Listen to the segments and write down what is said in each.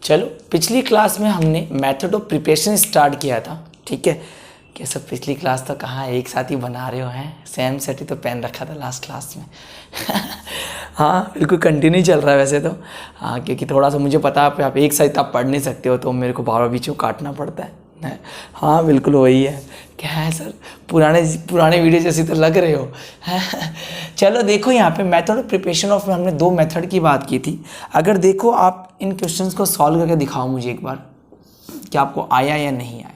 चलो पिछली क्लास में हमने मेथड ऑफ प्रिपरेशन स्टार्ट किया था, ठीक है। कि सब पिछली क्लास तो कहाँ एक साथ ही बना रहे हो हैं, सेम सेट ही तो पेन रखा था लास्ट क्लास में। हाँ बिल्कुल कंटिन्यू चल रहा है वैसे तो। हाँ क्योंकि थोड़ा सा मुझे पता है आप एक साथ आप पढ़ नहीं सकते हो, तो मेरे को बार बार बीच में काटना पड़ता है। हाँ बिल्कुल वही है। क्या है सर, पुराने वीडियो जैसे तो लग रहे हो। चलो देखो यहाँ पे मेथड ऑफ प्रिपरेशन ऑफ में हमने 2 मेथड की बात की थी। अगर देखो आप इन क्वेश्चंस को सॉल्व करके दिखाओ मुझे एक बार कि आपको आया या नहीं आया।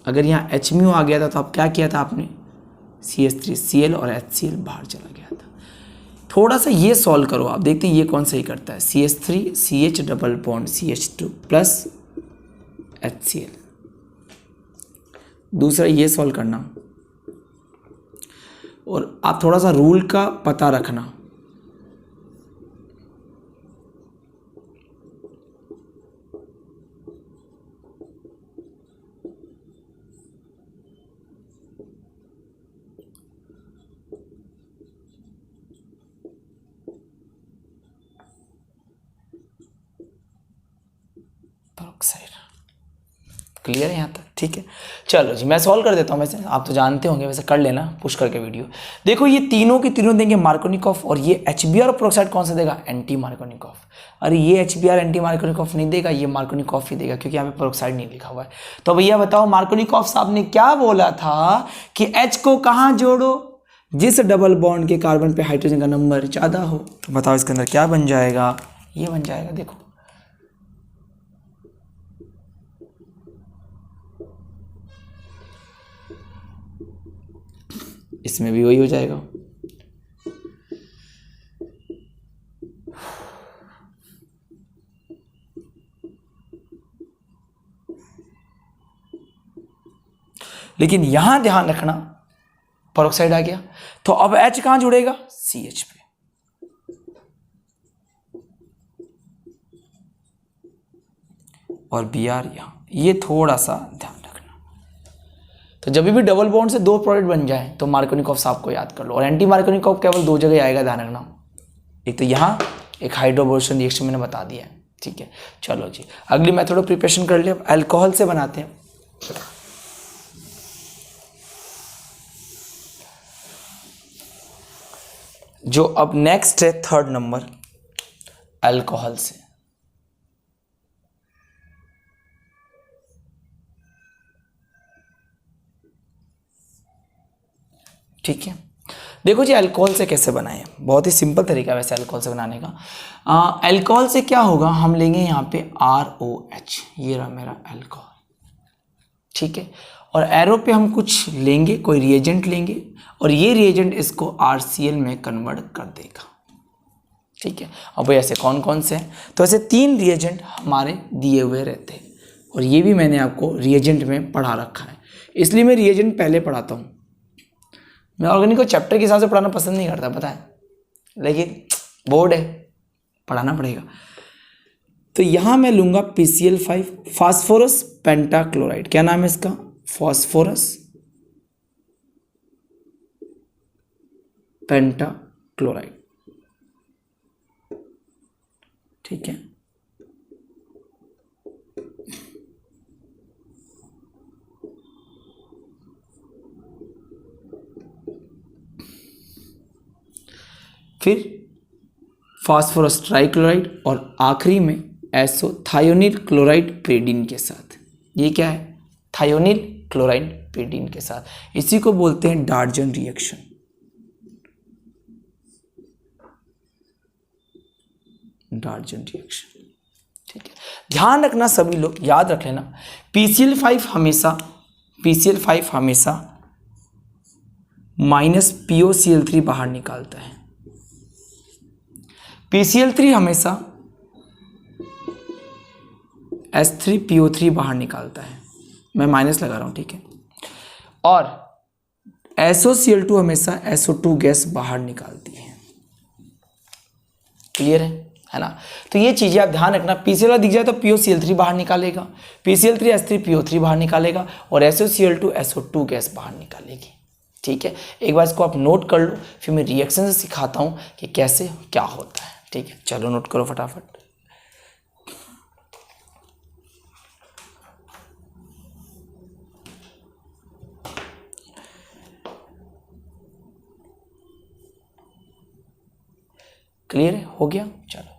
अगर यहाँ HMU आ गया था तो आप क्या किया था आपने, CH3Cl और HCl बाहर चला गया था। थोड़ा सा ये सॉल्व करो आप, देखते हैं ये कौन सही करता है। CH3CH double bond CH2 plus HCl। दूसरा ये सॉल्व करना, और आप थोड़ा सा रूल का पता रखना। क्लियर है यहाँ तक, ठीक है। चलो जी मैं सॉल्व कर देता हूँ, वैसे आप तो जानते होंगे, वैसे कर लेना पुश करके वीडियो। देखो ये तीनों के तीनों देंगे मार्कोनिकॉफ, और ये HBr पेरोक्साइड कौन सा देगा, एंटी मार्कोनिकॉफ। अरे ये HBr एंटी मार्कोनिकॉफ नहीं देगा, ये मार्कोनिकॉफ ही देगा, क्योंकि यहाँ पे पेरोक्साइड नहीं लिखा हुआ है। तो भैया बताओ मार्कोनिकॉफ साहब ने क्या बोला था कि H को कहाँ जोड़ो, जिस डबल बॉन्ड के कार्बन पे हाइड्रोजन का नंबर ज़्यादा हो। तो बताओ इसके अंदर क्या बन जाएगा, ये बन जाएगा। देखो इसमें भी वही हो जाएगा। लेकिन यहां ध्यान रखना पेरोक्साइड आ गया, तो अब H कहां जुड़ेगा, CH पे। और Br यहां, ये थोड़ा सा ध्यान रखना। तो जब भी डबल बॉन्ड से 2 प्रोडक्ट बन जाए तो मार्कोनिकॉफ साहब को याद कर लो, और एंटी मार्कोनिकॉफ केवल 2 जगह आएगा, ध्यान रखना। एक तो यहाँ, एक हाइड्रोबोरेशन रिएक्शन मैंने बता दिया है, ठीक है। चलो जी अगली मेथड ऑफ प्रिपरेशन कर लिया, अल्कोहल से बनाते हैं। जो अब नेक्स्ट है 3rd नंबर, अल्कोहल से। ठीक है, देखो जी अल्कोहल से कैसे बनाएं, बहुत ही सिंपल तरीका है वैसे अल्कोहल से बनाने का। अल्कोहल से क्या होगा, हम लेंगे यहाँ पे ROH, ये रहा मेरा अल्कोहल, ठीक है। और एरो पे हम कुछ लेंगे, कोई रिएजेंट लेंगे, और ये रिएजेंट इसको RCl में कन्वर्ट कर देगा, ठीक है। अब ऐसे कौन कौन से हैं, तो ऐसे 3 रिएजेंट हमारे दिए हुए रहते हैं, और ये भी मैंने आपको रिएजेंट में पढ़ा रखा है, इसलिए मैं रिएजेंट पहले पढ़ाता हूँ। मैं ऑर्गेनिक को चैप्टर के हिसाब से पढ़ाना पसंद नहीं करता, पता है, लेकिन बोर्ड है पढ़ाना पड़ेगा। तो यहाँ मैं लूँगा PCl5, फास्फोरस पेंटाक्लोराइड, क्या नाम है इसका, फास्फोरस पेंटाक्लोराइड, ठीक है। फिर फास्फोरस ट्राइक्लोराइड, और आखिरी में एसोथायोनिल क्लोराइड पेरिडीन के साथ। ये क्या है, थायोनिल क्लोराइड पेरिडीन के साथ। इसी को बोलते हैं डार्जन रिएक्शन। डार्जन रिएक्शन, ठीक है। ध्यान रखना सभी लोग, याद रख लेना, PCl5 हमेशा माइनस POCl3 बाहर निकालता है। PCl3 हमेशा H3PO3 बाहर निकालता है, मैं माइनस लगा रहा हूं, ठीक है। और SOCl2 हमेशा SO2 गैस बाहर निकालती है। क्लियर है ना। तो ये चीजें आप ध्यान रखना, PCl दिख जाए तो POCl3 बाहर निकालेगा, PCl3 H3PO3 बाहर निकालेगा, और SOCl2 SO2 गैस बाहर निकालेगी, ठीक है। एक बार इसको आप नोट कर लो, फिर मैं रिएक्शन से सिखाता हूं कि कैसे क्या होता है, ठीक है, चलो नोट करो फटाफट। क्लियर है, हो गया। चलो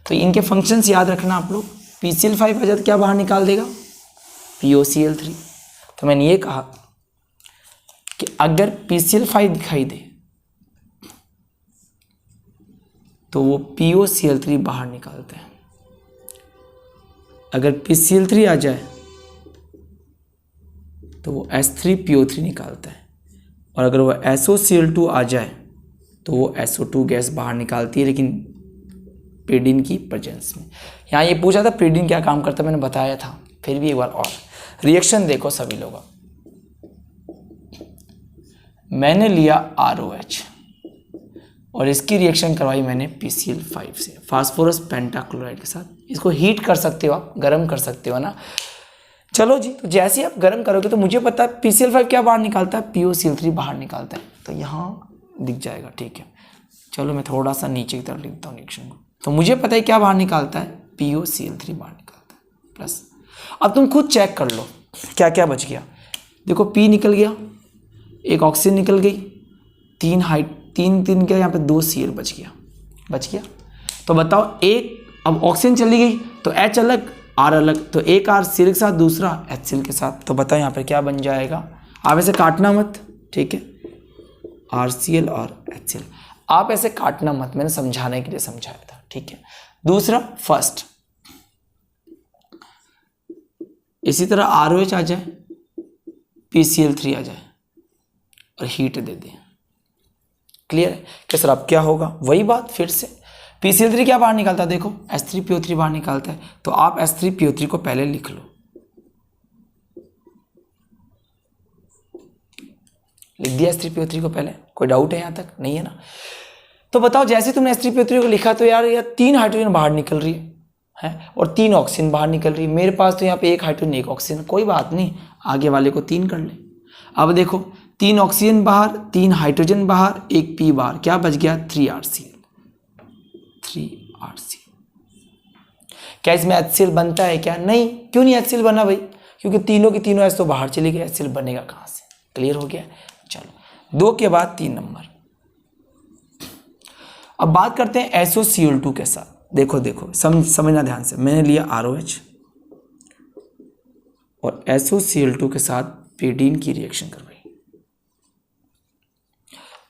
तो इनके फंक्शंस याद रखना आप लोग। PCl5 आ जाए तो क्या बाहर निकाल देगा, POCl3। तो मैंने ये कहा कि अगर PCl5 दिखाई दे तो वो POCl3 बाहर निकालते हैं। अगर PCl3 आ जाए तो वो H3PO3 निकालता है, और अगर वो SOCl2 आ जाए तो वो SO2 गैस बाहर निकालती है, लेकिन पेडिन की प्रेजेंस में। यहाँ ये पूछा था पेडिन क्या काम करता है, मैंने बताया था, फिर भी एक बार और रिएक्शन देखो सभी लोग। मैंने लिया ROH और इसकी रिएक्शन करवाई मैंने PCl5 से, फास्फोरस पेंटाक्लोराइड के साथ। इसको हीट कर सकते हो आप, गर्म कर सकते हो ना। चलो जी, तो जैसे ही आप गर्म करोगे तो मुझे पता है PCl5 क्या बाहर निकालता है, POCl3 बाहर निकालता है, तो यहाँ दिख जाएगा। ठीक है, चलो मैं थोड़ा सा नीचे की तरफ लिखता हूँ रिएक्शन को। तो मुझे पता है क्या बाहर निकालता है, POCl3 बाहर निकालता है प्लस। अब तुम खुद चेक कर लो क्या क्या बच गया। देखो P निकल गया, एक ऑक्सीजन निकल गई, तीन क्या, यहाँ पे 2 Cl बच गया। तो बताओ, एक अब ऑक्सीजन चली गई तो H अलग R अलग, तो एक R Cl के साथ, दूसरा HCl के साथ। तो बताओ यहाँ पे क्या बन जाएगा। आप ऐसे काटना मत, ठीक है, RCl और HCl आप ऐसे काटना मत, मैंने समझाने के लिए समझाया था। ठीक है, दूसरा फर्स्ट, इसी तरह ROH आ जाए, PCl3 आ जाए और हीट दे दें। क्लियर है कि सर अब क्या होगा, वही बात फिर से। PCl3 क्या बाहर निकालता है, देखो H3PO3 बाहर निकालता है, तो आप H3PO3 को पहले लिख लो, लिख दिया H3PO3 को पहले। कोई डाउट है यहाँ तक, नहीं है ना। तो बताओ, जैसे तुमने H3PO3 को लिखा तो यार 3 हाइड्रोजन बाहर निकल रही है और 3 ऑक्सीजन बाहर निकल रही है। मेरे पास तो यहाँ पे 1 हाइड्रोजन 1 ऑक्सीजन, कोई बात नहीं, आगे वाले को 3 कर ले। अब देखो 3 ऑक्सीजन बाहर, 3 हाइड्रोजन बाहर, 1 P बाहर, क्या बच गया 3RCl। क्या इसमें HCl बनता है क्या, नहीं। क्यों नहीं HCl बना भाई, क्योंकि तीनों की तीनों ऐसे तो बाहर चली गई, HCl बनेगा कहाँ से। क्लियर हो गया। चलो 2 के बाद 3 नंबर। अब बात करते हैं SOCl2 के साथ। देखो समझना ध्यान से। मैंने लिया ROH और SOCl2 के साथ पेडिन की रिएक्शन करवाई।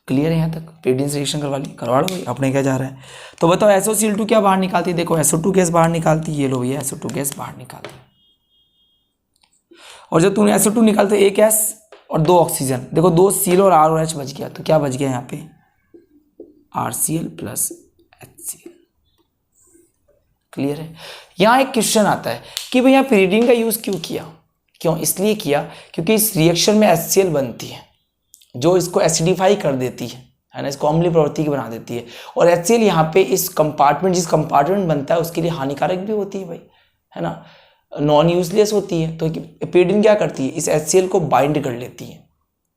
क्लियर है यहाँ तक, पेडिन से रिएक्शन करवा लो भाई, अपने क्या जा रहा है। तो बताओ SOCl2 क्या बाहर निकालती है, देखो SO2 गैस बाहर निकालती है, ये लो भैया SO2 गैस बाहर निकालती है। और जब तूने SO2 निकालते 1 S और 2 ऑक्सीजन, देखो 2 Cl और ROH बच गया, तो क्या बच गया यहाँ पे RCl प्लस HCl। क्लियर है। यहाँ एक क्वेश्चन आता है कि भैया पेरिडीन का यूज क्यों किया, क्यों, इसलिए किया क्योंकि इस रिएक्शन में HCl बनती है जो इसको एसिडिफाई कर देती है ना, इसको अम्लीय प्रवृत्ति की बना देती है। और HCl यहाँ पे इस कंपार्टमेंट, जिस कंपार्टमेंट बनता है उसके लिए हानिकारक भी होती है भाई, है ना, नॉन यूजलेस होती है। तो पेरिडीन क्या करती है, इस HCl को बाइंड कर लेती है,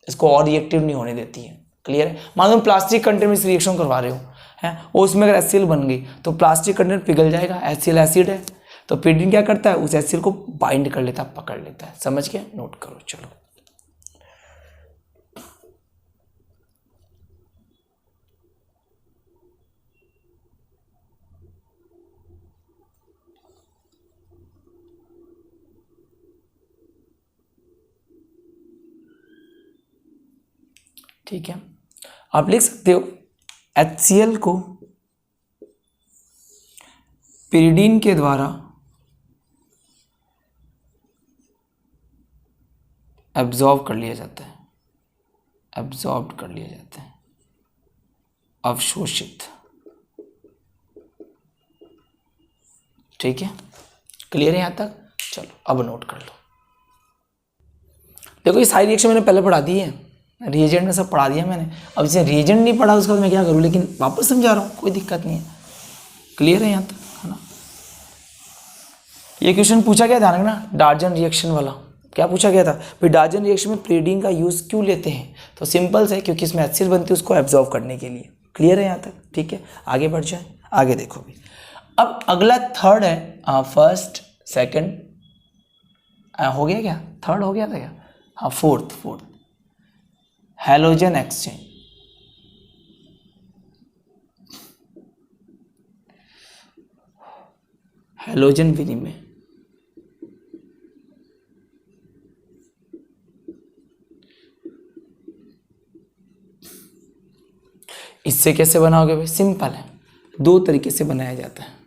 इसको और रिएक्टिव नहीं होने देती है। क्लियर है। मान लो प्लास्टिक कंटेनर में रिएक्शन करवा रहे हो हैं, और उसमें अगर HCl बन गई तो प्लास्टिक कंटेनर पिघल जाएगा, HCl एसिड है, तो पेरिडीन क्या करता है, उस HCl को बाइंड कर लेता है, पकड़ लेता है। समझ गया, नोट करो। चलो ठीक है, आप लिख सकते हो HCl को पेरिडीन के द्वारा एब्जॉर्ब कर लिया जाता है, एब्जॉर्ब कर लिया जाता है, अवशोषित। ठीक है, क्लियर है यहाँ तक। चलो अब नोट कर लो। देखो ये सारी रिएक्शन मैंने पहले पढ़ा दी है, रिएजेंट में सब पढ़ा दिया मैंने। अब इसे रिएजेंट नहीं पढ़ा उसके बाद मैं क्या करूँ, लेकिन वापस समझा रहा हूँ, कोई दिक्कत नहीं है। क्लियर है यहाँ तक, है ना। ये क्वेश्चन पूछा गया, ध्यान रखना, डार्जन रिएक्शन वाला। क्या पूछा गया था भाई, डार्जन रिएक्शन में पेरिडीन का यूज़ क्यों लेते हैं, तो सिंपल है, क्योंकि इसमें HCl बनती है उसको एब्जॉर्ब करने के लिए। क्लियर है यहाँ तक, ठीक है, आगे बढ़ जाए। आगे देखो भी। अब अगला थर्ड है, फर्स्ट सेकंड हो गया क्या, थर्ड हो गया था क्या, हाँ फोर्थ हैलोजन एक्सचेंज। हैलोजन विनिमय, इससे कैसे बनाओगे भाई, सिंपल है, दो तरीके से बनाया जाता है।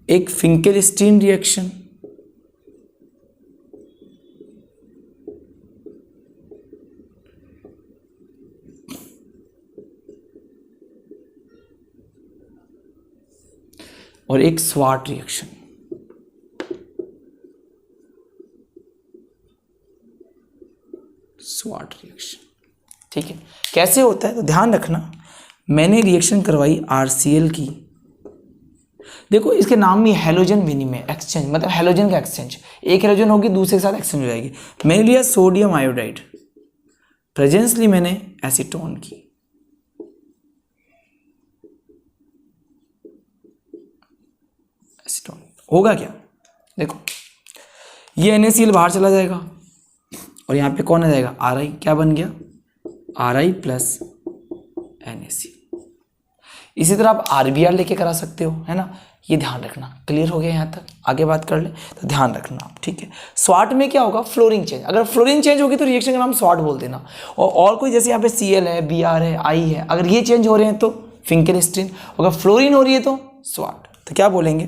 एक फिंकेलस्टीन रिएक्शन, और एक स्वाट रिएक्शन। स्वाट रिएक्शन, ठीक है। कैसे होता है तो ध्यान रखना, मैंने रिएक्शन करवाई RCl की, देखो इसके नाम में हैलोजन विनिमय एक्सचेंज, मतलब हैलोजन का एक्सचेंज, एक हैलोजन होगी दूसरे के साथ एक्सचेंज हो जाएगी। मैंने लिया सोडियम आयोडाइड, प्रेजेंस ली मैंने एसीटोन की, एसीटोन होगा क्या, देखो ये NaCl बाहर चला जाएगा और यहाँ पे कौन आ जाएगा Ri, क्या बन गया Ri प्लस NaCl। इसी तरह आप RBr लेके करा सकते हो, है ना, ये ध्यान रखना। क्लियर हो गया यहाँ तक, आगे बात कर ले तो ध्यान रखना आप, ठीक है। स्वाट में क्या होगा, फ्लोरीन चेंज, अगर फ्लोरीन चेंज होगी तो रिएक्शन का नाम स्वाट बोल देना। और कोई जैसे यहाँ पे Cl है, Br है, I है, अगर ये चेंज हो रहे हैं तो फिंकेलस्टीन, अगर फ्लोरीन हो रही है तो स्वाट। तो क्या बोलेंगे,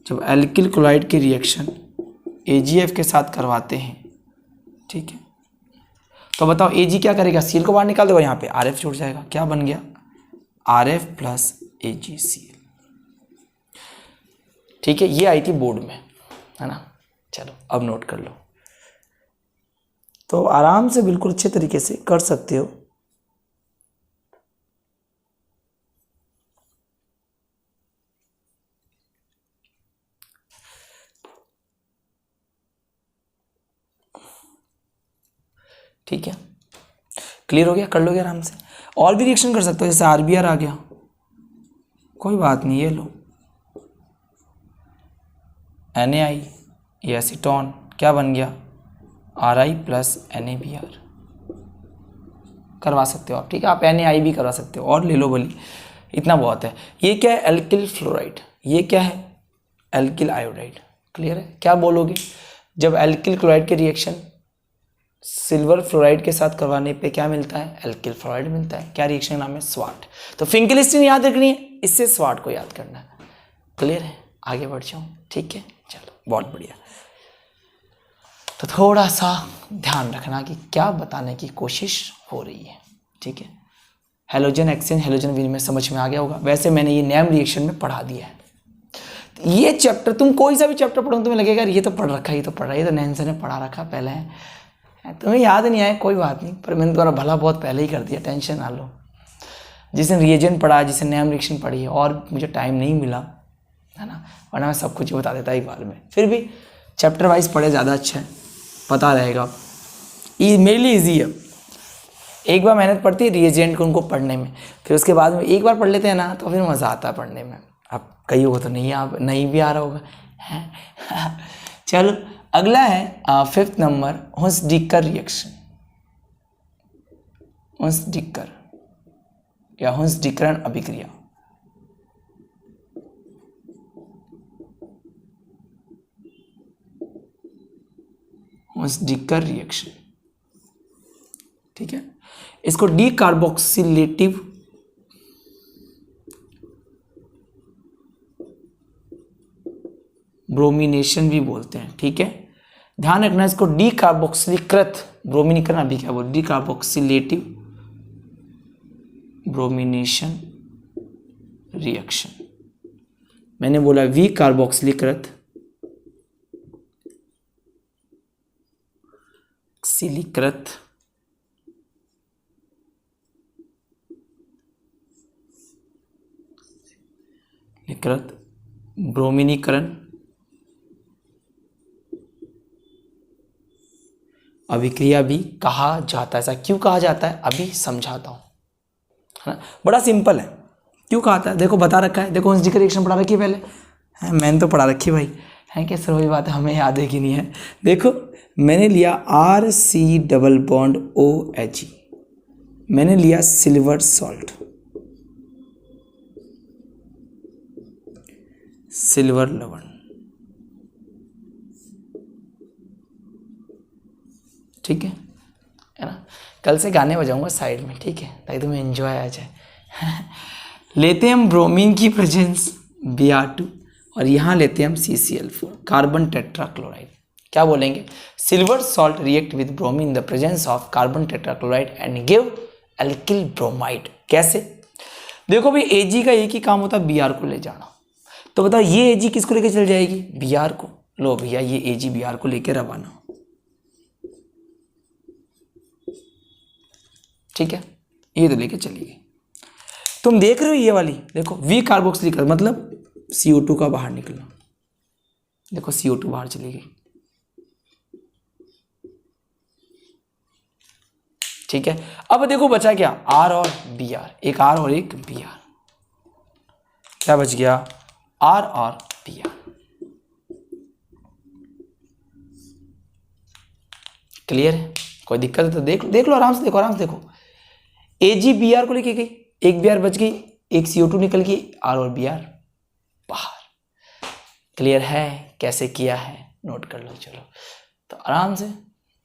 जब एल्किल क्लोराइड की रिएक्शन AgF के साथ करवाते हैं, ठीक है, तो बताओ Ag क्या करेगा, Cl को बाहर निकाल देगा, यहाँ पे RF जुड़ जाएगा, क्या बन गया RF प्लस AgCl, ठीक है। ये आई थी बोर्ड में, है ना। चलो अब नोट कर लो, तो आराम से बिल्कुल अच्छे तरीके से कर सकते हो। ठीक है, क्लियर हो गया, कर लोगे आराम से। और भी रिएक्शन कर सकते हो, जैसे RBr आ गया, कोई बात नहीं, ये लो NaI, ये एसीटोन, क्या बन गया Ri प्लस NaBr, करवा सकते हो आप, ठीक है। आप NaI भी करवा सकते हो, और ले लो भली, इतना बहुत है। ये क्या है एल्किल फ्लोराइड, ये क्या है एल्किल आयोडाइड, क्लियर है। क्या बोलोगे, जब एल्किल क्लोराइड के रिएक्शन सिल्वर फ्लोराइड के साथ करवाने पे क्या मिलता है, एल्किल फ्लोराइड मिलता है, क्या रिएक्शन का नाम है, स्वाट। तो फिंकेलस्टीन याद रखनी है, इससे स्वाट को याद करना है, क्लियर है। आगे बढ़ जाऊँ, ठीक है, चलो बहुत बढ़िया। तो थोड़ा सा ध्यान रखना कि क्या बताने की कोशिश हो रही है, ठीक है। हैलोजन एक्सचेंज, हैलोजन विनिमय समझ में आ गया होगा। वैसे मैंने ये नैम रिएक्शन में पढ़ा दिया है। ये चैप्टर तुम कोई सा भी चैप्टर पढ़ो तुम्हें लगेगा ये तो पढ़ रखा है, ये तो पढ़ा, ये तो नैन सर ने पढ़ा रखा पहले है, तुम्हें याद नहीं आया कोई बात नहीं, पर मैंने तुम्हारा भला बहुत पहले ही कर दिया, टेंशन ना लो। जिस दिन रिएजेंट पढ़ा, जिस दिन नैम रिएक्शन पढ़ी है, और मुझे टाइम नहीं मिला, है ना, वरना मैं सब कुछ बता देता एक बार में। फिर भी चैप्टर वाइज पढ़े ज़्यादा अच्छा है, पता रहेगा, ये मेरे लिए ईजी है। एक बार मेहनत पड़ती है रिएजेंट को उनको पढ़ने में, फिर उसके बाद में एक बार पढ़ लेते हैं ना तो फिर मज़ा आता है पढ़ने में। अब कई होगा तो नहीं भी आ रहा होगा है। चलो अगला है 5th नंबर, हुंस-डिकर रिएक्शन, हुंस-डिकर या हुंस-डिकरन अभिक्रिया। हुंस-डिकर रिएक्शन, ठीक है। इसको डीकार्बोक्सिलेटिव ब्रोमिनेशन भी बोलते हैं, ठीक है। ध्यान रखना, इसको डीकार्बोक्सिलीकृत ब्रोमिनीकरण अभी क्या बोल, डीकार्बोक्सिलेटिव ब्रोमिनेशन रिएक्शन। मैंने बोला विकार्बोक्सिलीकृत ब्रोमिनीकरण अभिक्रिया भी कहा जाता है। ऐसा क्यों कहा जाता है अभी समझाता हूं, है ना। बड़ा सिंपल है, क्यों कहा था, देखो बता रखा है, देखो जी का रिएक्शन पढ़ा रखी है पहले, है मैंने तो पढ़ा रखी है भाई, है क्या सर, वही बात है, हमें याद है कि नहीं है। देखो मैंने लिया RC डबल बॉन्ड OH, मैंने लिया सिल्वर सॉल्ट, सिल्वर लवण, ठीक है ना। कल से गाने बजाऊंगा साइड में, ठीक है, ताकि तुम्हें एंजॉय आ जाए। लेते हैं हम ब्रोमीन की प्रेजेंस Br2 और यहाँ लेते हैं हम CCl4 कार्बन टेट्राक्लोराइड। क्या बोलेंगे, silver salt react with bromine in the presence of carbon tetrachloride and give alkyl bromide. कैसे, देखो भाई Ag का एक ही काम होता है Br को ले जाना, तो बताओ ये Ag किसको लेके चल जाएगी, Br को। लो भैया ये Ag Br को लेके रवाना, ठीक है, ये तो लेके चली गई। तुम देख रहे हो ये वाली, देखो V कार्बोक्सिलिक मतलब CO2 का बाहर निकलना, देखो CO2 बाहर चली गई, ठीक है। अब देखो बचा क्या, R और Br, एक R और एक Br, क्या बच गया, R और Br। क्लियर है, कोई दिक्कत है तो देख लो आराम से, देखो आराम से देखो, Ag Br को लेके गई, एक Br बच गई, एक CO2 निकल गई, R और Br बाहर। क्लियर है कैसे किया है, नोट कर लो। चलो तो आराम से, है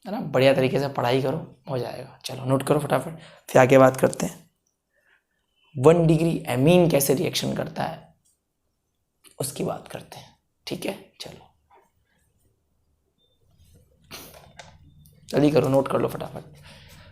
ना, बढ़िया तरीके से पढ़ाई करो, हो जाएगा। चलो नोट करो फटाफट, फिर आगे बात करते हैं। 1 डिग्री एमीन कैसे रिएक्शन करता है उसकी बात करते हैं, ठीक है। चलो जल्दी करो, नोट कर लो फटाफट,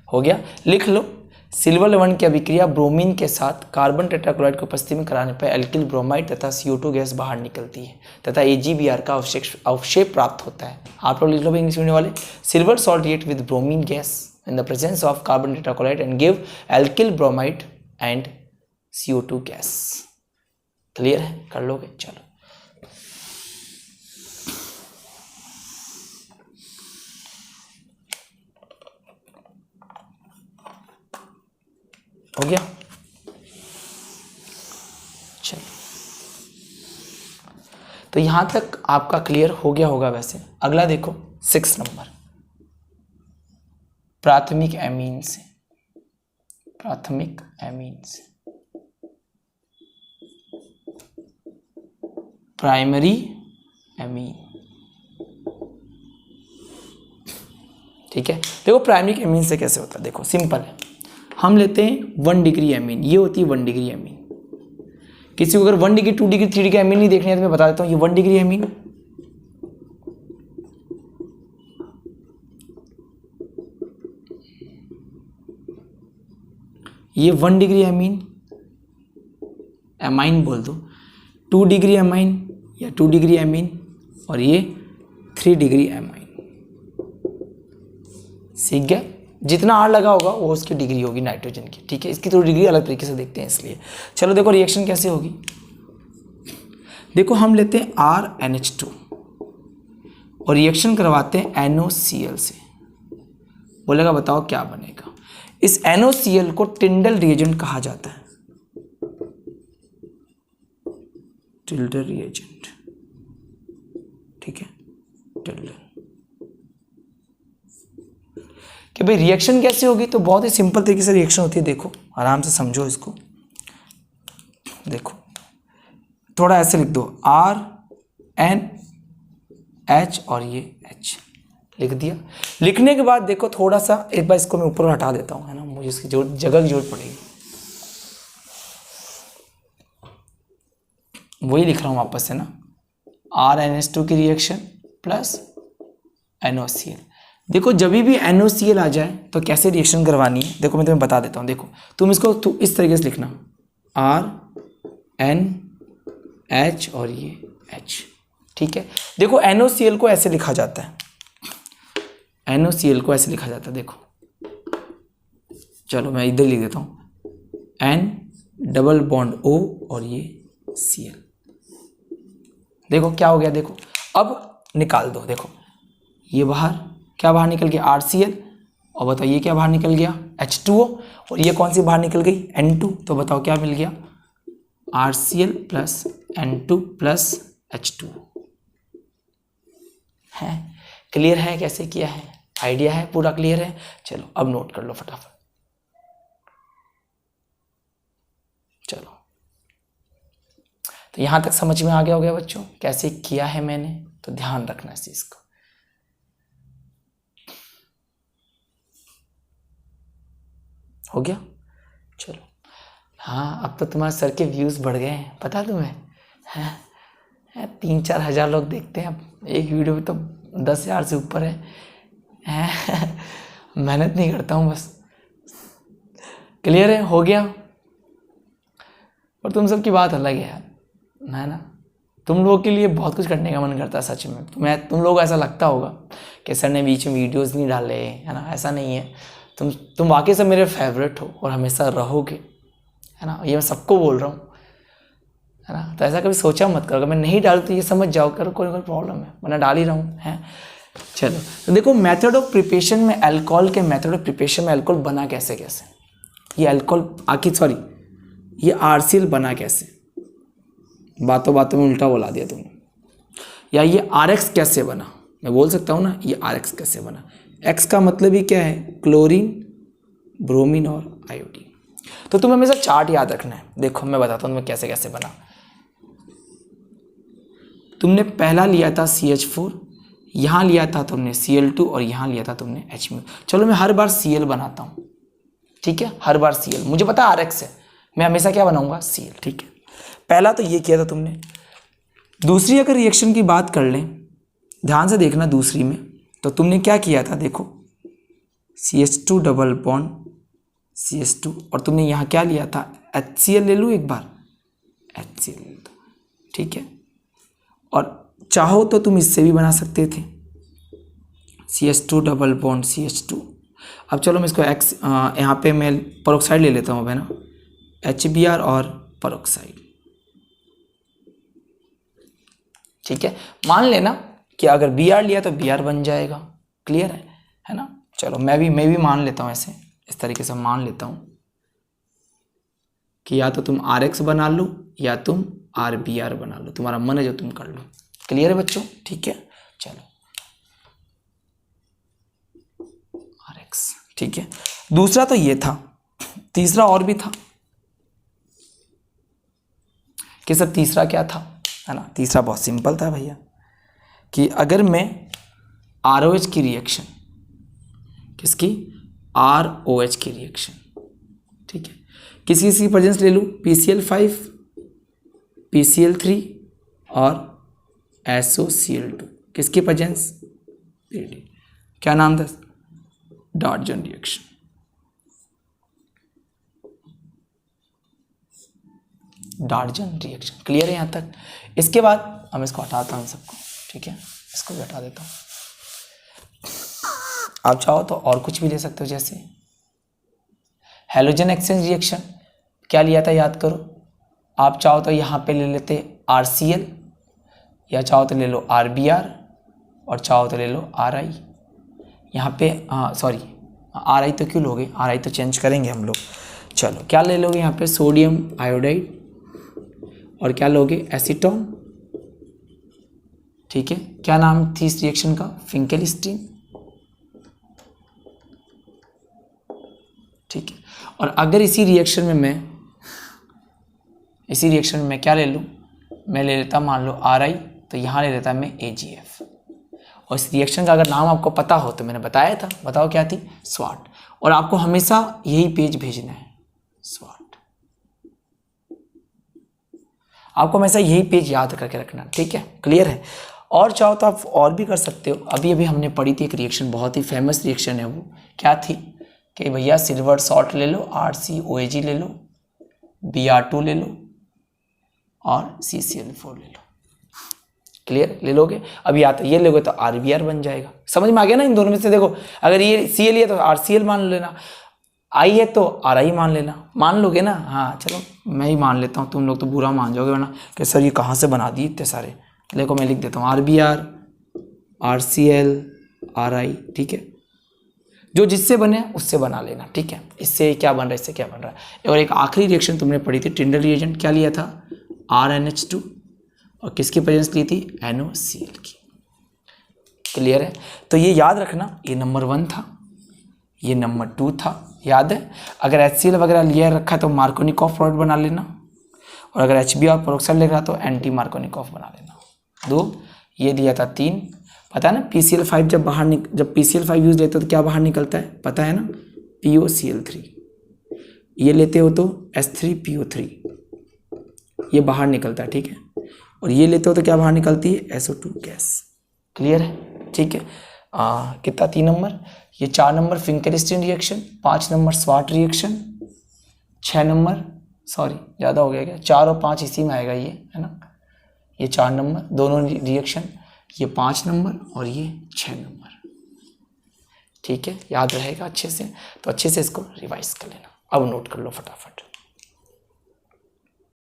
हो गया, लिख लो। सिल्वर लवण की अभिक्रिया ब्रोमीन के साथ कार्बन टेट्राक्लोराइड की उपस्थिति में कराने पर एल्किल ब्रोमाइड तथा CO2 गैस बाहर निकलती है तथा AgBr का अवक्षेप प्राप्त होता है। आप लोग लिख लो इंग्लिश मीडियम वाले, silver salt react with bromine gas in the presence of carbon tetrachloride and give alkyl bromide and CO2 gas. Clear है, कर लोगे। चलो हो गया, चलो तो यहां तक आपका क्लियर हो गया होगा। वैसे अगला देखो 6 नंबर, प्राथमिक एमीन से, प्राथमिक एमीन से प्राइमरी एमीन, ठीक है। देखो प्राइमरी एमीन से कैसे होता है, देखो सिंपल है, हम लेते हैं 1 डिग्री एमीन, ये होती है 1 डिग्री एमीन। किसी को अगर 1 डिग्री 2 डिग्री 3 डिग्री एमीन नहीं देखनी है तो मैं बता देता हूं, ये 1 डिग्री एमीन, ये 1 डिग्री एमीन, एमाइन बोल दो, 2 डिग्री एमाइन या 2 डिग्री एमीन, और ये 3 डिग्री एमाइन। सीख गया, जितना R लगा होगा वो उसकी डिग्री होगी नाइट्रोजन की, ठीक है। इसकी थोड़ी डिग्री अलग तरीके से देखते हैं इसलिए। चलो देखो रिएक्शन कैसे होगी, देखो हम लेते हैं RNH2 और रिएक्शन करवाते हैं NOCl से। बोलेगा बताओ क्या बनेगा, इस NOCl को टिंडल रिएजेंट कहा जाता है, टिंडल रिएजेंट, ठीक है, टिंडल। कि भाई रिएक्शन कैसे होगी, तो बहुत ही सिंपल तरीके से रिएक्शन होती है। देखो आराम से समझो इसको, देखो थोड़ा ऐसे लिख दो, RNH और ये H लिख दिया। लिखने के बाद देखो थोड़ा सा एक बार इसको मैं ऊपर हटा देता हूँ, है ना, मुझे इसकी जगह की जरूरत पड़ेगी। वही लिख रहा हूँ वापस से ना, RNH2 की रिएक्शन प्लस NOCl। देखो जब भी NOCl आ जाए तो कैसे रिएक्शन करवानी है, देखो मैं तुम्हें बता देता हूँ। देखो तुम इसको इस तरीके से लिखना, RNH और ये H, ठीक है। देखो NOCl को ऐसे लिखा जाता है, NOCl को ऐसे लिखा जाता है, देखो चलो मैं इधर लिख देता हूँ, N डबल बॉन्ड O और ये Cl। देखो क्या हो गया, देखो अब निकाल दो, देखो ये बाहर, क्या बाहर निकल गया, RCl और बताओ ये क्या बाहर निकल गया, H2O, और ये कौन सी बाहर निकल गई, N2। तो बताओ क्या मिल गया, RCl plus N2 plus H2O। है क्लियर है कैसे किया है, आइडिया है, पूरा क्लियर है। चलो अब नोट कर लो फटाफट। चलो तो यहां तक समझ में आ गया हो गया बच्चों कैसे किया है मैंने, तो ध्यान रखना इस चीज को। हो गया, चलो। हाँ अब तो तुम्हारे सर के व्यूज बढ़ गए हैं, पता तुम्हें है? 3-4 हज़ार लोग देखते हैं अब एक वीडियो में, तो 10,000 से ऊपर है। मेहनत नहीं करता हूँ बस। क्लियर है, हो गया। और तुम सब की बात अलग है यार, है ना। तुम लोगों के लिए बहुत कुछ करने का मन करता है सच में। तुम लोग ऐसा लगता होगा कि सर ने बीच में वीडियोस नहीं डाले, है ना, ऐसा नहीं है। तुम वाकई से मेरे फेवरेट हो और हमेशा रहोगे, है ना। ये मैं सबको बोल रहा हूँ, है ना। तो ऐसा कभी सोचा मत करो, अगर मैं नहीं डालू तो ये समझ जाओ करो कोई प्रॉब्लम है, वरना डाल ही रहा हूँ, है। चलो तो देखो मेथड ऑफ प्रिपरेशन में अल्कोहल के मेथड ऑफ प्रिपरेशन में अल्कोहल बना कैसे कैसे, ये अल्कोहल ये RCl बना कैसे, बातों बातों में उल्टा बोला दिया तुमने। या ये RX कैसे बना, मैं बोल सकता हूँ ना, ये RX कैसे बना। X का मतलब ही क्या है, क्लोरीन, ब्रोमीन और आयोडीन। तो तुम्हें हमेशा चार्ट याद रखना है। देखो मैं बताता हूँ तुम्हें कैसे कैसे बना। तुमने पहला लिया था CH4, यहाँ लिया था तुमने Cl2 और यहाँ लिया था तुमने H। चलो मैं हर बार Cl बनाता हूँ, ठीक है, हर बार Cl। मुझे पता RX है, मैं हमेशा क्या बनाऊंगा, Cl, ठीक है। पहला तो ये किया था तुमने। दूसरी अगर रिएक्शन की बात कर लें, ध्यान से देखना, दूसरी में तो तुमने क्या किया था, देखो CH2 डबल बॉन्ड CH2, और तुमने यहाँ क्या लिया था, HCl ले लूँ एक बार, HCl ले लो, ठीक है। और चाहो तो तुम इससे भी बना सकते थे, CH2 डबल बॉन्ड CH2। अब चलो मैं इसको यहाँ पे मैं पेरोक्साइड ले लेता हूँ, है ना, HBr और पेरोक्साइड, ठीक है। मान लेना कि अगर Br लिया तो Br बन जाएगा, क्लियर है ना। चलो मैं भी मान लेता हूँ, ऐसे इस तरीके से मान लेता हूँ कि या तो तुम RX बना लो या तुम RBr बना लो, तुम्हारा मन है जो तुम कर लो। क्लियर है बच्चों, ठीक है। चलो RX, ठीक है। दूसरा तो ये था, तीसरा और भी था कि सर तीसरा क्या था, है ना। तीसरा बहुत सिंपल था भैया, कि अगर मैं ROH की रिएक्शन, किसकी, ROH की रिएक्शन, ठीक है, किसी प्रेजेंस ले लूँ, PCl5 PCl3 और SOCl2, किसकी प्रेजेंस, क्या नाम था, डॉर्जन रिएक्शन। डॉर्जन रिएक्शन, क्लियर है यहाँ तक। इसके बाद हम इसको हटाता हूँ सबको, ठीक है, इसको भी हटा देता हूँ। आप चाहो तो और कुछ भी ले सकते हो, जैसे हैलोजन एक्सचेंज रिएक्शन, क्या लिया था याद करो। आप चाहो तो यहाँ पे ले लेते RCl, या चाहो तो ले लो RBr, और चाहो तो ले लो RI। यहाँ पे सॉरी RI तो क्यों लोगे, RI तो चेंज करेंगे हम लोग। चलो क्या ले लोगे यहाँ पे, सोडियम आयोडाइड, और क्या लोगे, एसीटोन, ठीक है। क्या नाम थी इस रिएक्शन का, फिंकेलस्टीन, ठीक है। और अगर इसी रिएक्शन में मैं क्या ले लूँ, मैं ले लेता मान लो RI, तो यहाँ ले लेता मैं AgF। और इस रिएक्शन का अगर नाम आपको पता हो तो मैंने बताया था, बताओ क्या थी, स्वाट। और आपको हमेशा यही पेज भेजना है, स्वाट। आपको हमेशा यही पेज याद करके रखना, ठीक है, क्लियर है। और चाहो तो आप और भी कर सकते हो। अभी हमने पढ़ी थी एक रिएक्शन, बहुत ही फेमस रिएक्शन है, वो क्या थी कि भैया सिल्वर सॉल्ट ले लो, RCOAg ले लो, Br2 ले लो और CCl4 ले लो, क्लियर, ले लोगे। अभी आता ये लोगे तो RBr बन जाएगा। समझ में आ गया ना इन दोनों में से। देखो अगर ये Cl है तो RCl मान लेना, I है तो RI मान लेना, मान लोगे ना। हाँ चलो मैं ही मान लेता हूँ, तुम लोग तो बुरा मान जाओगे वरना कि सर ये कहाँ से बना दिए इतने सारे। देखो मैं लिख देता हूँ RBr, RCl, RI, ठीक है। जो जिससे बने उससे बना लेना, ठीक है। इससे क्या बन रहा है, इससे क्या बन रहा है। और एक आखिरी रिएक्शन तुमने पढ़ी थी टिंडल रिएजेंट, क्या लिया था, RnH2 और किसकी प्रेजेंस ली थी, NOCl की। क्लियर है। तो ये याद रखना, ये नंबर 1 था, ये नंबर 2 था, याद है। अगर HCl वगैरह लिया रखा तो मार्कोनिकॉफ प्रोडक्ट बना लेना, और अगर HBr पेरोक्साइड ले रहा तो एंटी मार्कोनिकॉफ बना लेना। 2 ये दिया था, 3 पता है ना। PCl5 जब PCl5 यूज लेते हो तो क्या बाहर निकलता है, पता है ना, POCl3। ये लेते हो तो H3PO3 ये बाहर निकलता है, ठीक है। और ये लेते हो तो क्या बाहर निकलती है, SO2 गैस। क्लियर है, ठीक है। कितना, 3 नंबर। ये 4 number Finkelstein reaction, 5 number Swarts reaction, 6 number, sorry ज़्यादा हो गया क्या, 4 और 5 इसी में आएगा, ये है ना। ये 4 नंबर दोनों रिएक्शन, ये 5 नंबर और ये 6 नंबर, ठीक है। याद रहेगा अच्छे से, तो अच्छे से इसको रिवाइज कर लेना। अब नोट कर लो फटाफट।